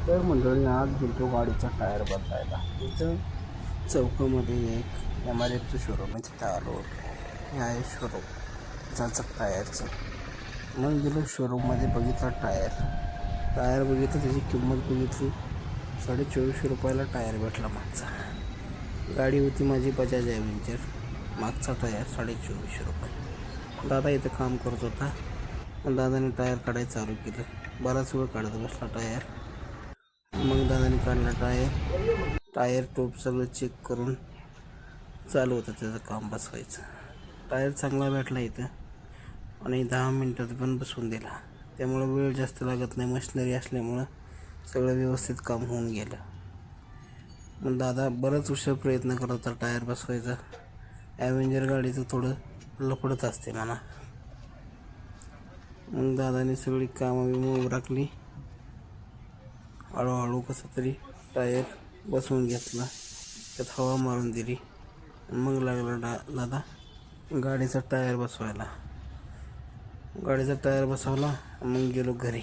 तर मंडळीने आज गेलो गाडीचा टायर बदलायला. इथं चौकामध्ये एक MRFचं शोरूम आहे, तिथं आलो होतो. हे आहे शोरूम जाचक टायरचं. मग गेलो शोरूममध्ये, बघितला टायर बघितलं, त्याची किंमत बघितली. 2450 रुपयाला टायर भेटला मागचा. गाडी होती माझी बजाज ॲव्हेंजर. मागचा टायर 2450 रुपये. दादा इथं काम करत होता. मग दादाने टायर काढायला चालू केलं. बराच वेळ काढत बसला टायर. मग दादाने काढला टायर टोप सगळं चेक करून चालू होतं त्याचं काम बसवायचं. टायर चांगला भेटला इथं आणि 10 मिनटात पण बसवून दिला. त्यामुळं वेळ जास्त लागत नाही. मशिनरी असल्यामुळं सगळं व्यवस्थित काम होऊन गेलं. मग दादा बराच उशीर प्रयत्न करत होता टायर बसवायचा. ॲव्हेंजर गाडीचं थोडं लफडत असते म्हणा. मग दादाने सगळी कामं बिमं उरकली. हळूहळू कसं तरी टायर बसवून घेतला. त्यात हवा मारून दिली. मग लागला दादा गाडीचा टायर बसवायला. गाडीचा टायर बसवला. मग गेलो घरी.